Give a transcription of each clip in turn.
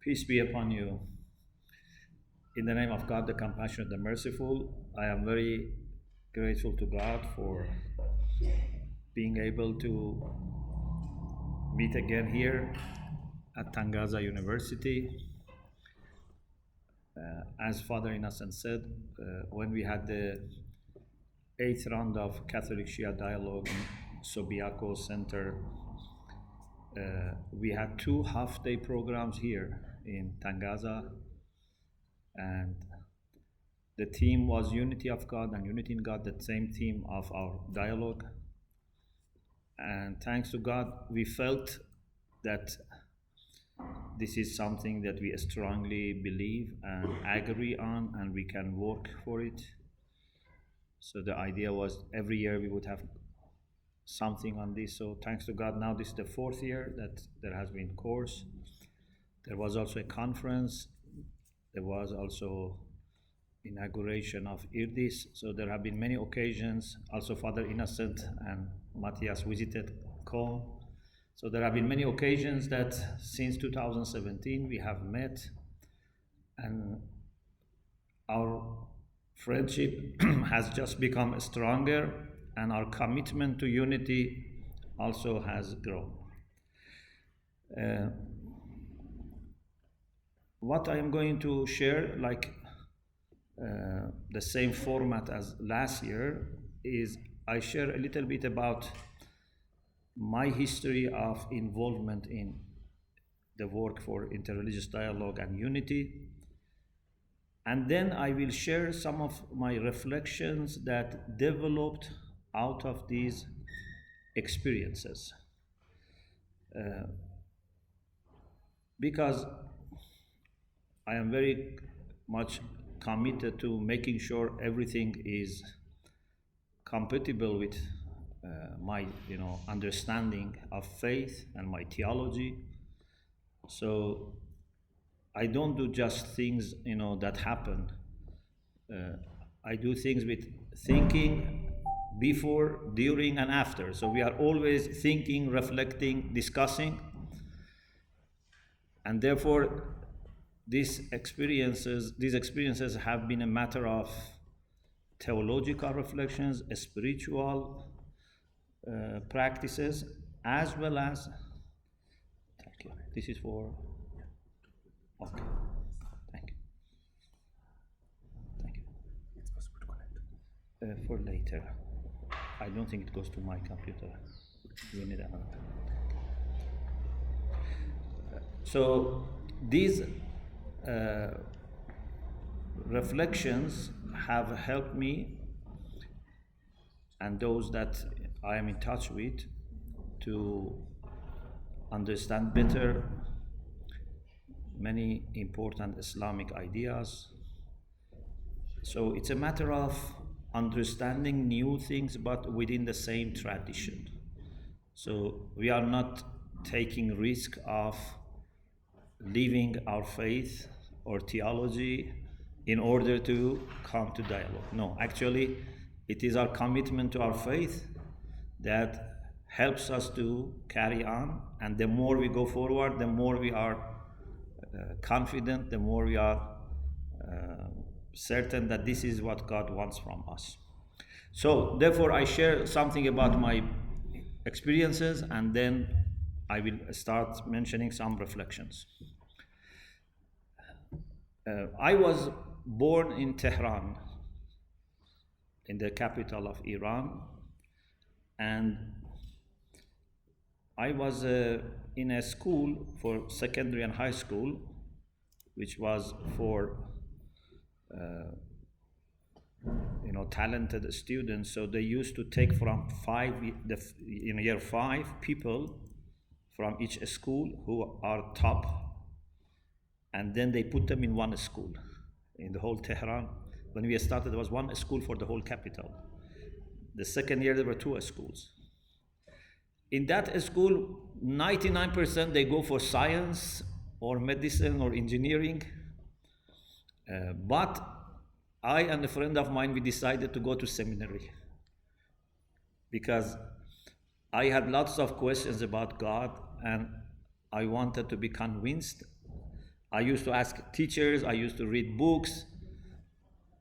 Peace be upon you. In the name of God, the compassionate, the merciful, I am very grateful to God for being able to meet again here at Tangaza University. As Father Innocent said, when we had the 8th round of Catholic Shia dialogue in Subiaco Center, we had 2 half-day programs here in Tangaza, and the theme was Unity of God and Unity in God, the same theme of our dialogue. And thanks to God, we felt that this is something that we strongly believe and agree on, and we can work for it. So the idea was every year we would have something on this. So thanks to God, now this is the 4th year that there has been course. There was also a conference. There was also inauguration of IRDIS. So there have been many occasions. Also Father Innocent and Matthias visited Cologne. So there have been many occasions that since 2017 we have met, and our friendship has just become stronger, and our commitment to unity also has grown. What I am going to share, like the same format as last year, is I share a little bit about my history of involvement in the work for interreligious dialogue and unity. And then I will share some of my reflections that developed out of these experiences. Because I am very much committed to making sure everything is compatible with my understanding of faith and my theology. So I don't do just things that happen. I do things with thinking before, during, and after. So we are always thinking, reflecting, discussing, and therefore these experiences have been a matter of theological reflections, spiritual practices, as well as, thank you, this is for, okay, thank you. It's possible to connect. For later. I don't think it goes to my computer. We need another. So these reflections have helped me and those that I am in touch with to understand better many important Islamic ideas. So it's a matter of understanding new things, but within the same tradition. So we are not taking risk of leaving our faith or theology in order to come to dialogue. No, actually, it is our commitment to our faith that helps us to carry on, and the more we go forward, the more we are confident, the more we are certain that this is what God wants from us. So therefore I share something about my experiences, and then I will start mentioning some reflections. I was born in Tehran, in the capital of Iran, and I was in a school for secondary and high school, which was for talented students. So they used to take from year 5 people from each school who are top, and then they put them in one school in the whole Tehran. When we started, there was one school for the whole capital. The second year, there were 2 schools. In that school, 99% they go for science or medicine or engineering. But I and a friend of mine, we decided to go to seminary because I had lots of questions about God, and I wanted to be convinced I used to ask teachers, I used to read books.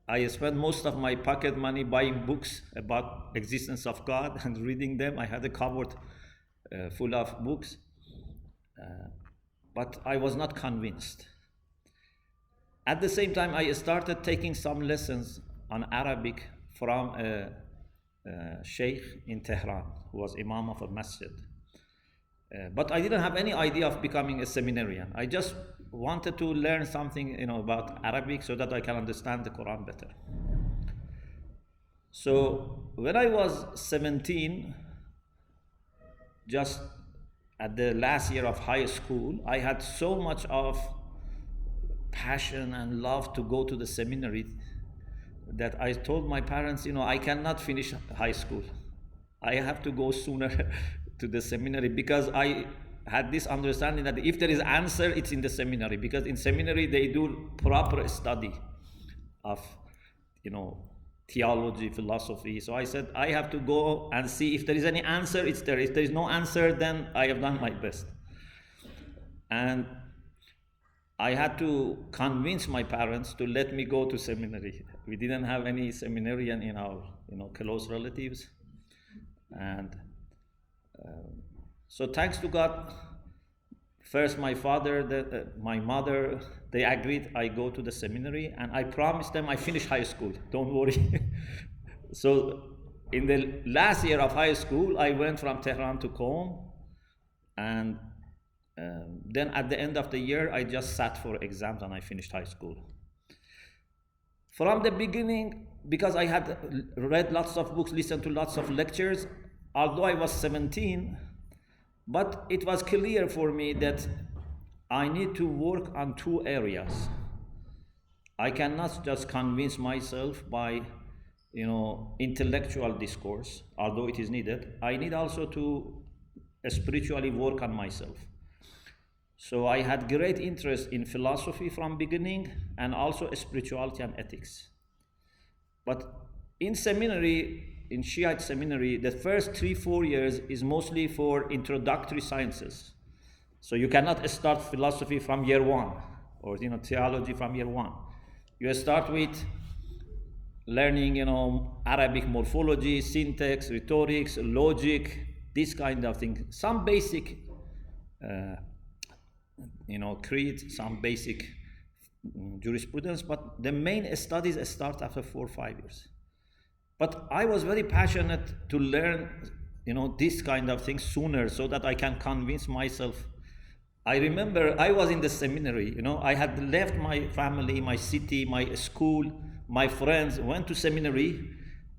I spent most of my pocket money buying books about existence of God and reading them. I had a cupboard full of books, but I was not convinced. At the same time, I started taking some lessons on Arabic from a sheikh in Tehran, who was imam of a masjid. But I didn't have any idea of becoming a seminarian. I just wanted to learn something, about Arabic so that I can understand the Quran better. So when I was 17, just at the last year of high school, I had so much of passion and love to go to the seminary that I told my parents, I cannot finish high school. I have to go sooner to the seminary, because I had this understanding that if there is answer, it's in the seminary, because in seminary they do proper study of, theology, philosophy. So I said, I have to go and see if there is any answer, it's there. If there is no answer, then I have done my best. And I had to convince my parents to let me go to seminary. We didn't have any seminarian in our, close relatives. And so thanks to God, first my father, my mother, they agreed I go to the seminary, and I promised them I finish high school, don't worry. So in the last year of high school, I went from Tehran to Qom, and then at the end of the year, I just sat for exams and I finished high school. From the beginning, because I had read lots of books, listened to lots of lectures, although I was 17, but it was clear for me that I need to work on two areas. I cannot just convince myself by, intellectual discourse, although it is needed. I need also to spiritually work on myself. So I had great interest in philosophy from beginning, and also spirituality and ethics. But in seminary, in Shiite seminary, the first 3-4 years is mostly for introductory sciences. So you cannot start philosophy from year one, or theology from year one. You start with learning, Arabic morphology, syntax, rhetorics, logic, this kind of thing. Some basic, creed, some basic jurisprudence, but the main studies start after 4 or 5 years. But I was very passionate to learn, this kind of things sooner, so that I can convince myself. I remember I was in the seminary, I had left my family, my city, my school, my friends, went to seminary,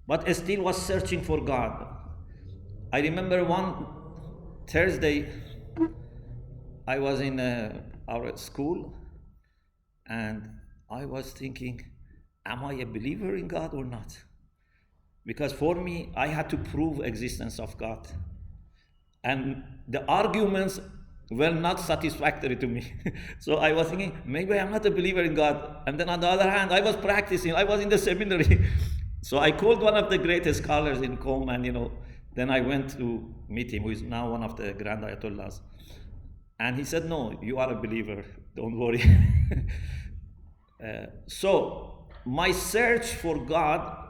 but I still was searching for God. I remember one Thursday, I was in our school, and I was thinking, am I a believer in God or not? Because for me, I had to prove existence of God. And the arguments were not satisfactory to me. So I was thinking, maybe I'm not a believer in God. And then on the other hand, I was practicing, I was in the seminary. So I called one of the greatest scholars in Qom, and then I went to meet him, who is now one of the Grand Ayatollahs. And he said, no, you are a believer, don't worry. So my search for God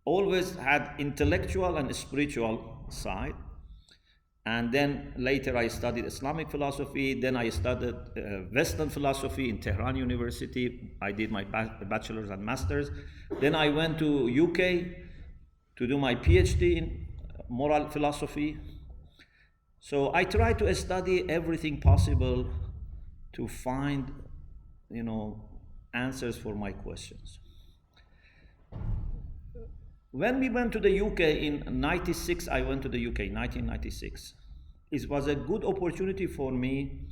always had intellectual and spiritual side. And then later I studied Islamic philosophy. Then I studied Western philosophy in Tehran University. I did my bachelor's and master's. Then I went to UK to do my PhD in moral philosophy. So I tried to study everything possible to find, answers for my questions. When we went to the UK in 96, I went to the UK, 1996. It was a good opportunity for me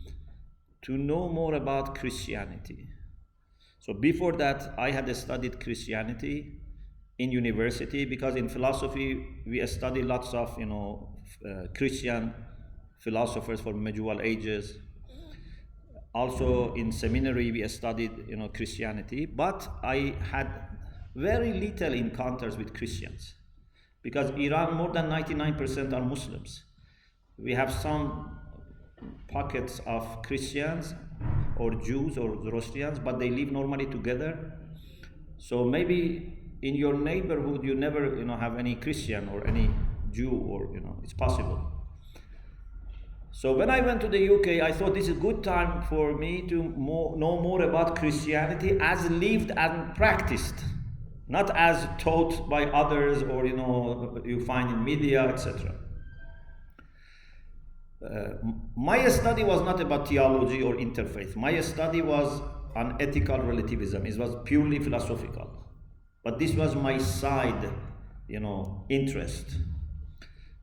to know more about Christianity. So before that, I had studied Christianity in university, because in philosophy, we study lots of, Christian philosophers from medieval ages. Also in seminary, we studied, Christianity, but I had very little encounters with Christians, because Iran, more than 99% are Muslims. We have some pockets of Christians or Jews or Zoroastrians, but they live normally together. So maybe in your neighborhood you never have any Christian or any Jew, or it's possible. So when I went to the UK, I thought this is a good time for me to know more about Christianity as lived and practiced, not as taught by others or you find in media, etc. My study was not about theology or interfaith. My study was on ethical relativism. It was purely philosophical. But this was my side, interest,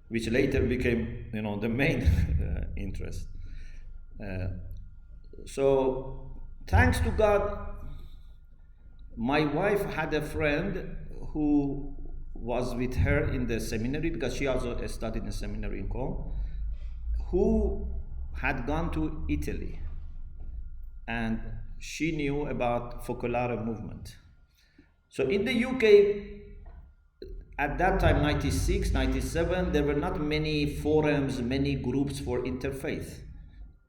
which later became, the main interest. So, thanks to God, my wife had a friend who was with her in the seminary, because she also studied in seminary in Qom, who had gone to Italy, and she knew about Focolare movement. So in the UK, at that time, 96, 97, there were not many forums, many groups for interfaith.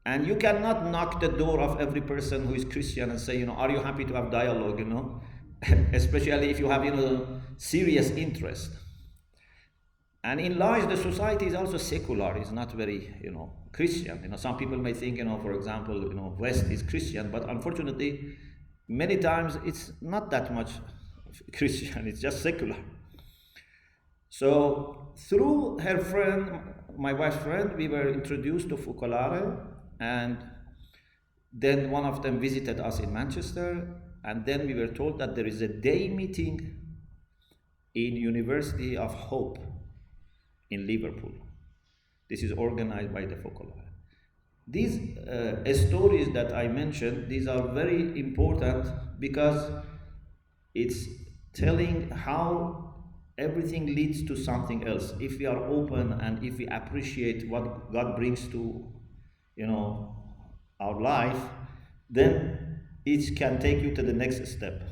And you cannot knock the door of every person who is Christian and say, are you happy to have dialogue, especially if you have, serious interest. And in large, the society is also secular, it's not very, Christian. Some people may think, for example, West is Christian, but unfortunately, many times it's not that much Christian, it's just secular. So through her friend, my wife's friend, we were introduced to Focolare, and then one of them visited us in Manchester, and then we were told that there is a day meeting in University of Hope in Liverpool. This is organized by the Focolare. These stories that I mentioned, these are very important because it's telling how everything leads to something else. If we are open and if we appreciate what God brings to, our life, then it can take you to the next step.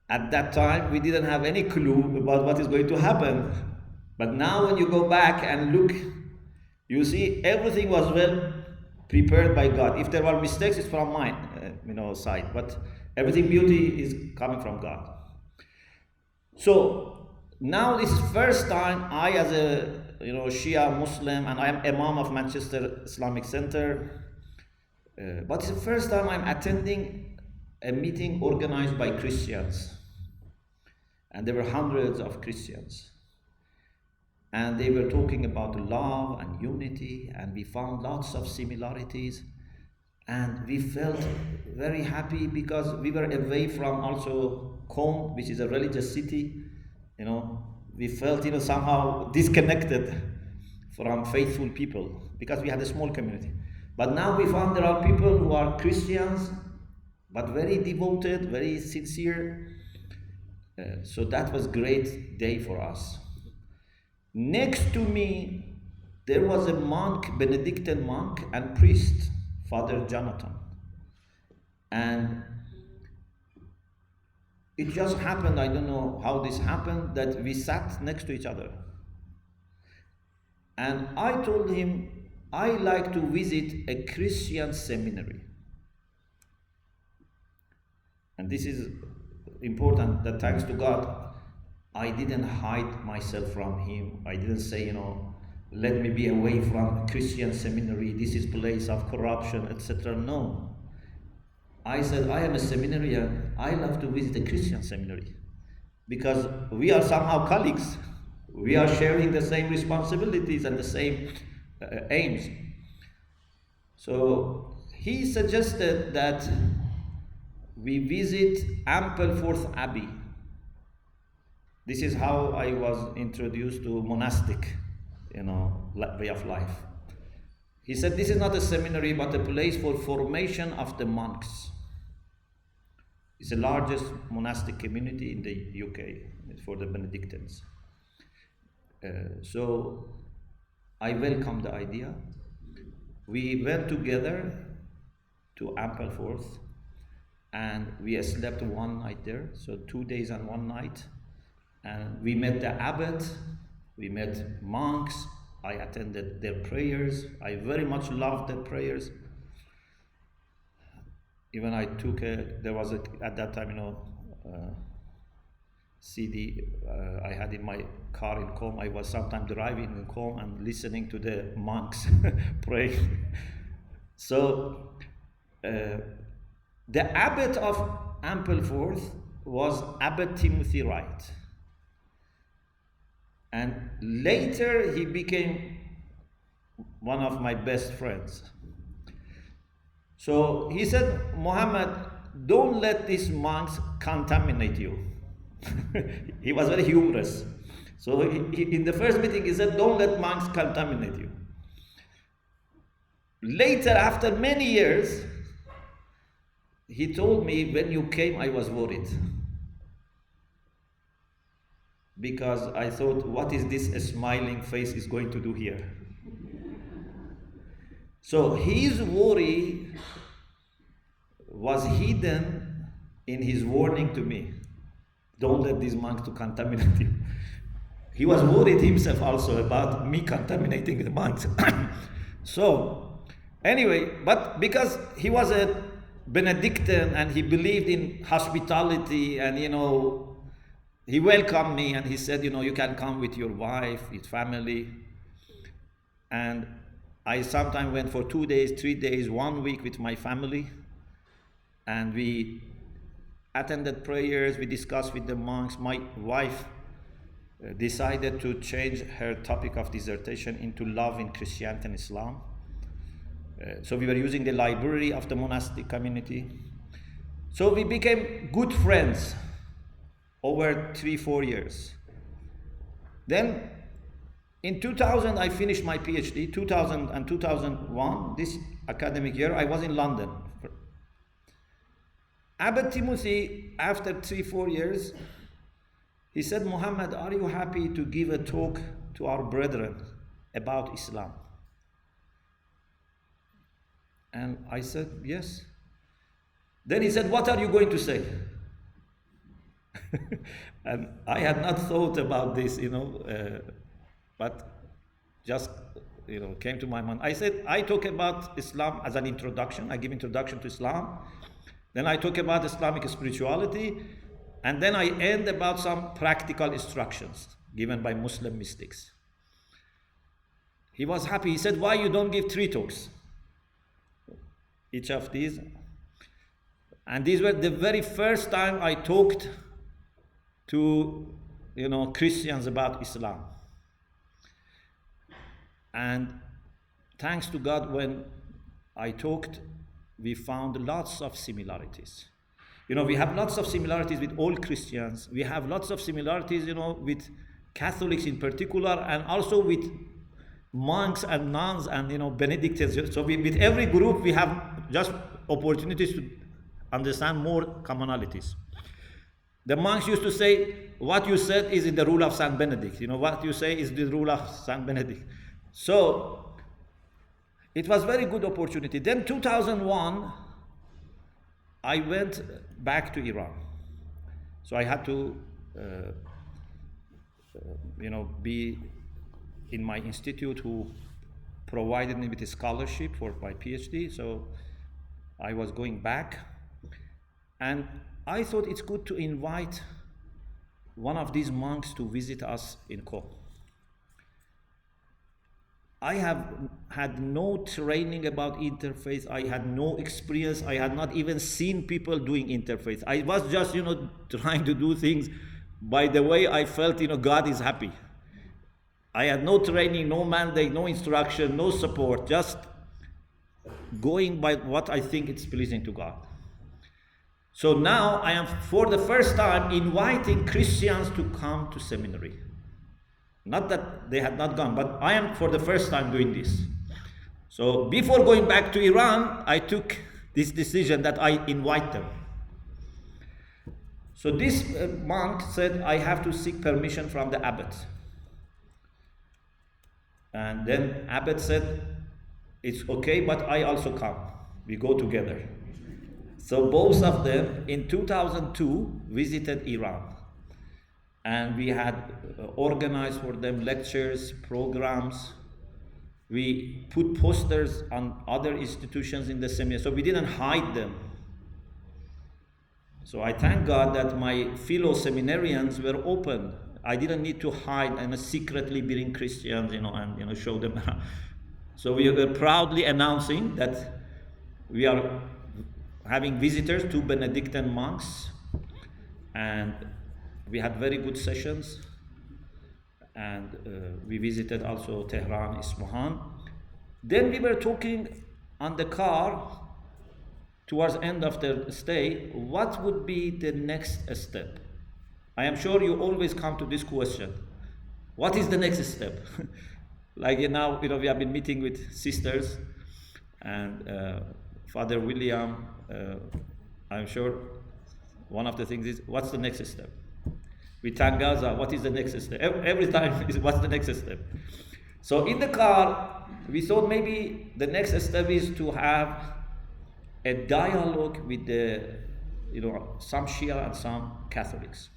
At that time, we didn't have any clue about what is going to happen. But now when you go back and look, you see everything was well prepared by God. If there were mistakes, it's from my side. But everything beauty is coming from God. So now this is first time I, as a Shia Muslim, and I am Imam of Manchester Islamic Center, but it's the first time I'm attending a meeting organized by Christians, and there were hundreds of Christians, and they were talking about love and unity, and we found lots of similarities, and we felt very happy because we were away from also Qom, which is a religious city. We felt somehow disconnected from faithful people because we had a small community. But now we found there are people who are Christians but very devoted, very sincere. So that was a great day for us. Next to me there was a monk, Benedictine monk and priest, Father Jonathan. And it just happened, I don't know how this happened, that we sat next to each other. And I told him, I like to visit a Christian seminary. And this is important, that thanks to God, I didn't hide myself from him. I didn't say, let me be away from Christian seminary, this is place of corruption, etc. No. I said, I am a seminarian, I love to visit a Christian seminary because we are somehow colleagues. We are sharing the same responsibilities and the same aims. So he suggested that we visit Ampleforth Abbey. This is how I was introduced to monastic, way of life. He said, this is not a seminary, but a place for formation of the monks. It's the largest monastic community in the UK for the Benedictines. So I welcomed the idea. We went together to Ampleforth, and we slept one night there, so 2 days and 1 night. And we met the abbot, we met monks, I attended their prayers. I very much loved their prayers. Even I took there was at that time, CD I had in my car in Qom. I was sometimes driving in Qom and listening to the monks pray. So the abbot of Ampleforth was Abbot Timothy Wright. And later he became one of my best friends. So he said, Muhammad, don't let these monks contaminate you. He was very humorous. So in the first meeting he said, don't let monks contaminate you. Later, after many years, he told me, when you came, I was worried. Because I thought, what is this smiling face is going to do here? So his worry was hidden in his warning to me. Don't let these monks to contaminate you. He was worried himself also about me contaminating the monks. So, anyway, but because he was a Benedictine and he believed in hospitality and, he welcomed me and he said, you can come with your wife, his family. And I sometimes went for 2 days, 3 days, 1 week with my family. And we attended prayers, we discussed with the monks. My wife decided to change her topic of dissertation into love in Christianity and Islam. So we were using the library of the monastic community. So we became good friends over 3-4 years. Then in 2000 I finished my PhD. 2000 and 2001, this academic year, I was in London. Abbot Timothy, after 3-4 years, he said, Muhammad, are you happy to give a talk to our brethren about Islam? And I said, yes. Then he said, what are you going to say? And I had not thought about this, but just, came to my mind. I said, I talk about Islam as an introduction. I give introduction to Islam. Then I talk about Islamic spirituality. And then I end about some practical instructions given by Muslim mystics. He was happy. He said, why you don't give 3 talks? Each of these. And these were the very first time I talked to, Christians about Islam. And thanks to God, when I talked, we found lots of similarities. We have lots of similarities with all Christians. We have lots of similarities, with Catholics in particular, and also with monks and nuns and, Benedictines. So with every group, we have just opportunities to understand more commonalities. The monks used to say, what you said is in the rule of Saint Benedict. What you say is the rule of Saint Benedict. So it was very good opportunity. Then 2001, I went back to Iran. So I had to, be in my institute who provided me with a scholarship for my PhD. So I was going back. And I thought it's good to invite one of these monks to visit us in Qom. I have had no training about interfaith. I had no experience. I had not even seen people doing interfaith. I was just, trying to do things by the way I felt, God is happy. I had no training, no mandate, no instruction, no support, just going by what I think it's pleasing to God. So now I am, for the first time, inviting Christians to come to seminary. Not that they had not gone, but I am for the first time doing this. So before going back to Iran, I took this decision that I invite them. So this monk said, I have to seek permission from the abbot. And then abbot said, it's okay, but I also come. We go together. So both of them in 2002 visited Iran. And we had organized for them lectures, programs, We put posters on other institutions in the seminary, so we didn't hide them. So I thank God that my fellow seminarians were open. I didn't need to hide and secretly being Christians, and show them. So we were proudly announcing that we are having visitors, 2 Benedictine monks, and we had very good sessions. And we visited also Tehran, Isfahan. Then we were talking on the car towards the end of the stay, what would be the next step? I am sure you always come to this question. What is the next step? Like now, we have been meeting with sisters and Father William. I'm sure one of the things is, what's the next step? With Tangaza, what is the next step? Every time is, what's the next step? So in the car, we thought maybe the next step is to have a dialogue with some Shia and some Catholics.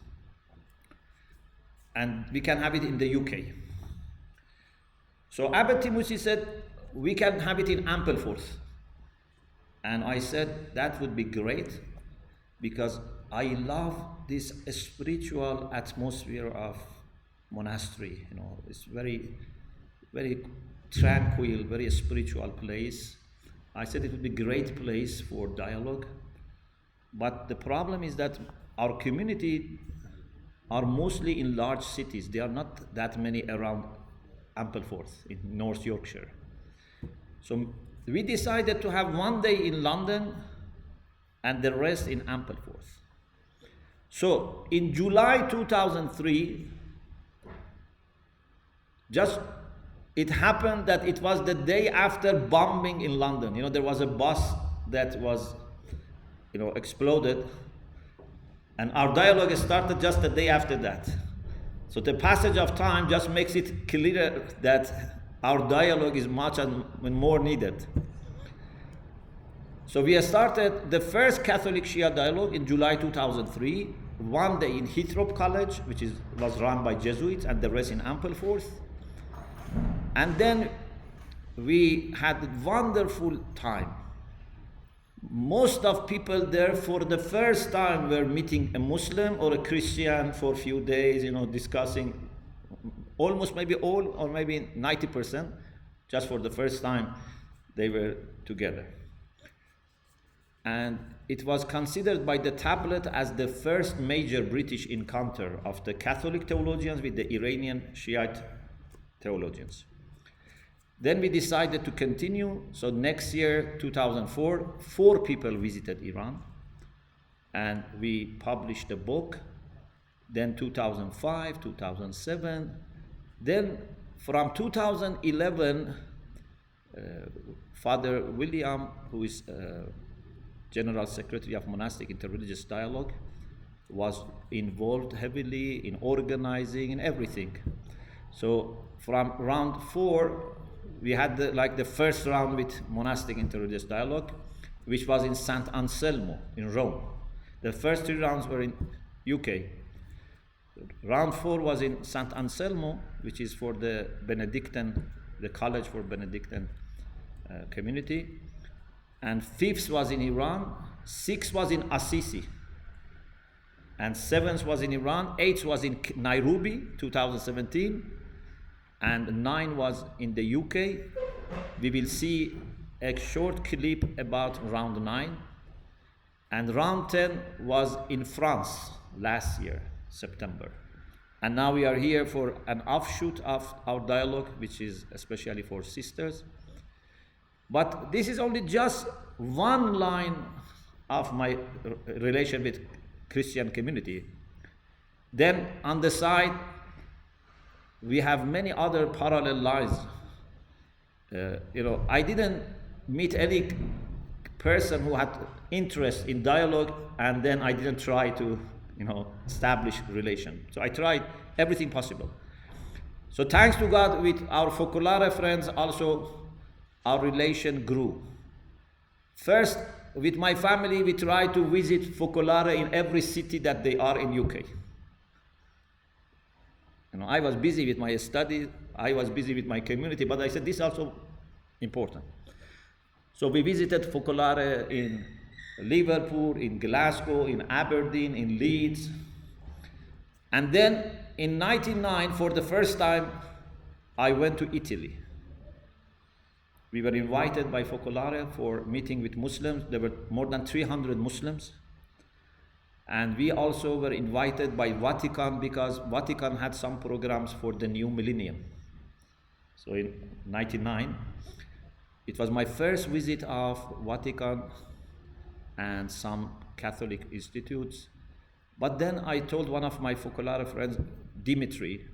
And we can have it in the UK. So Abbot Timothy said, we can have it in Ampleforth. And I said, that would be great, because I love this spiritual atmosphere of monastery. It's very, very tranquil, very spiritual place. I said it would be a great place for dialogue. But the problem is that our community are mostly in large cities. There are not that many around Ampleforth in North Yorkshire. So we decided to have one day in London and the rest in Ampleforth. So in July 2003, it happened that it was the day after bombing in London. There was a bus that was, exploded, and our dialogue started just the day after that. So the passage of time just makes it clear that our dialogue is much and more needed. So we started the first Catholic Shia dialogue in July 2003, one day in Hithrop College, which was run by Jesuits, and the rest in Ampleforth. And then we had a wonderful time. Most of people there for the first time were meeting a Muslim or a Christian for a few days, discussing almost maybe all or maybe 90%, just for the first time they were together. And it was considered by the tablet as the first major British encounter of the Catholic theologians with the Iranian Shiite theologians. Then we decided to continue. So next year, 2004, 4 people visited Iran, and we published a book. Then 2005, 2007. Then from 2011, Father William, who is General Secretary of Monastic Interreligious Dialogue, was involved heavily in organizing and everything. So from round 4, we had the first round with Monastic Interreligious Dialogue, which was in Sant Anselmo in Rome. The first 3 rounds were in UK. Round 4 was in Sant Anselmo, which is for the Benedictine, the college for Benedictine community. And 5th was in Iran, 6th was in Assisi, and 7th was in Iran, 8th was in Nairobi, 2017, and 9 was in the UK. We will see a short clip about round 9. And round 10 was in France last year, September. And now we are here for an offshoot of our dialogue, which is especially for sisters. But this is only just one line of my relation with Christian community. Then on the side, we have many other parallel lines. I didn't meet any person who had interest in dialogue, and then I didn't try to, establish relation. So I tried everything possible. So thanks to God, with our Focolare friends also, our relation grew. First, with my family, we try to visit Focolare in every city that they are in UK. I was busy with my studies, I was busy with my community, but I said this also Important. So we visited Focolare in Liverpool, in Glasgow, in Aberdeen, in Leeds. And then in 1999, for the first time, I went to Italy. We were invited by Focolare for meeting with Muslims. There were more than 300 Muslims. And we also were invited by Vatican because Vatican had some programs for the new millennium. So in 1999, it was my first visit of Vatican and some Catholic institutes. But then I told one of my Focolare friends, Dimitri,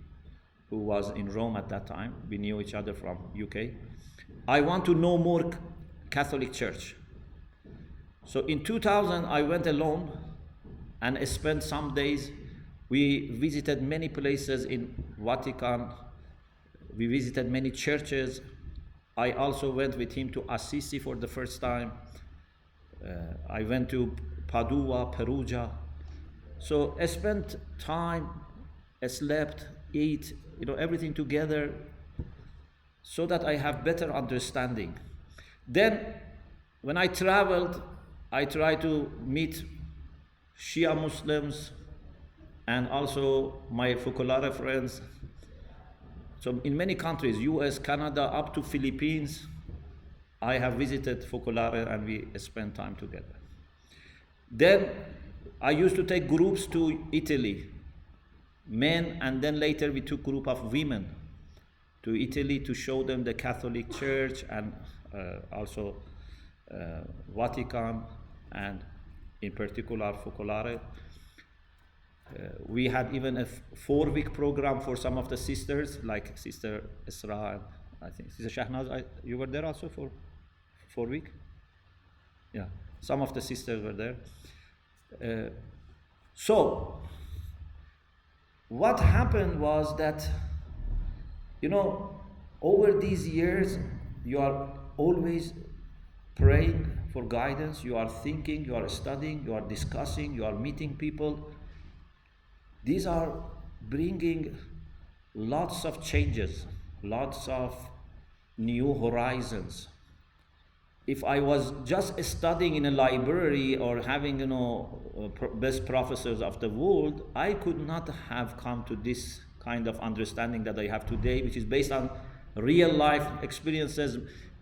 who was in Rome at that time, we knew each other from UK, I want to know more Catholic Church. So in 2000, I went alone and spent some days. We visited many places in Vatican. We visited many churches. I also went with him to Assisi for the first time. I went to Padua, Perugia. So I spent time, I slept, ate, everything together so that I have better understanding. Then when I traveled, I tried to meet Shia Muslims and also my Focolare friends. So in many countries, US, Canada, up to Philippines, I have visited Focolare and we spent time together. Then I used to take groups to Italy, men, and then later we took a group of women to Italy to show them the Catholic Church and also Vatican and in particular Focolare. We had even a 4-week program for some of the sisters, like Sister Isra and I think Sister Shahnaz. You were there also for 4 weeks? Yeah, some of the sisters were there. So, what happened was that, over these years, you are always praying for guidance, you are thinking, you are studying, you are discussing, you are meeting people. These are bringing lots of changes, lots of new horizons. If I was just studying in a library or having, best professors of the world, I could not have come to this kind of understanding that I have today, which is based on real life experiences,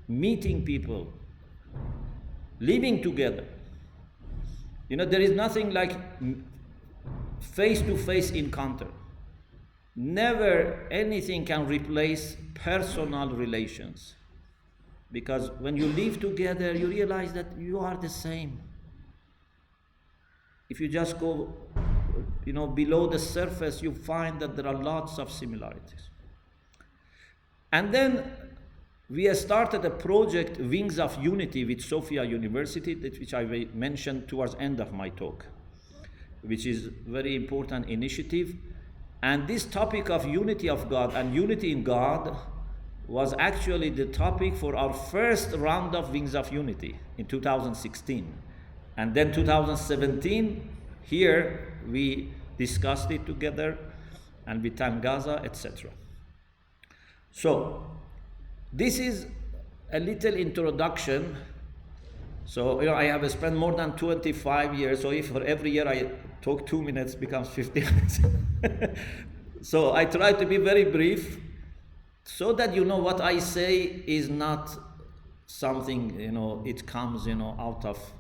meeting people, living together. There is nothing like face-to-face encounter. Never anything can replace personal relations. Because when you live together, you realize that you are the same. If you just go, below the surface, you find that there are lots of similarities. And then we started a project, Wings of Unity, with Sofia University, which I mentioned towards the end of my talk, which is a very important initiative. And this topic of unity of God and unity in God was actually the topic for our first round of Wings of Unity in 2016. And then 2017, here we discussed it together and with Tangaza, etc. So, this is a little introduction. So, I have spent more than 25 years, so if for every year I talk 2 minutes, becomes 50 minutes. So I try to be very brief, so that what I say is not something, it comes, out of,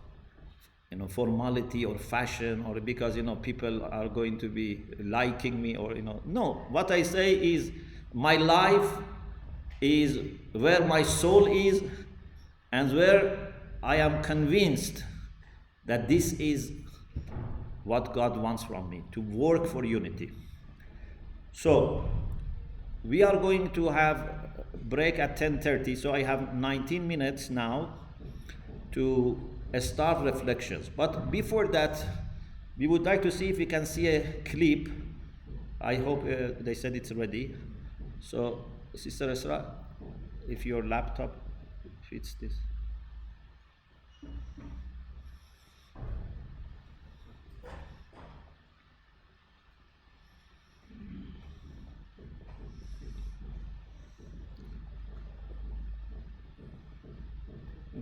formality or fashion, or because, people are going to be liking me, or, no. What I say is my life is where my soul is and where I am convinced that this is what God wants from me, to work for unity. So, we are going to have a break at 10:30, so I have 19 minutes now to start reflections. But before that, we would like to see if we can see a clip. I hope they said it's ready. So, Sister Esra, if your laptop fits this.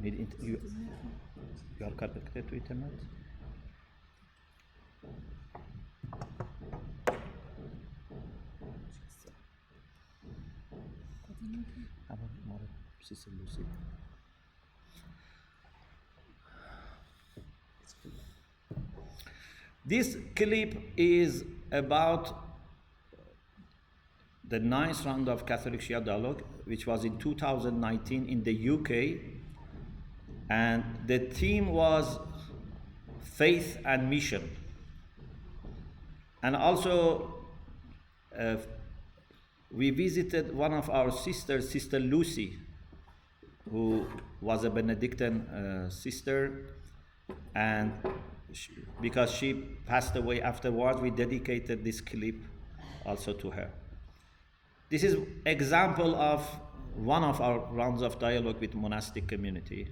You are connected to internet? This clip is about the ninth round of Catholic Shia dialogue, which was in 2019 in the UK, and the theme was faith and mission. And also, we visited one of our sisters, Sister Lucy, who was a Benedictine sister, and because she passed away afterwards, we dedicated this clip also to her. This is example of one of our rounds of dialogue with monastic community.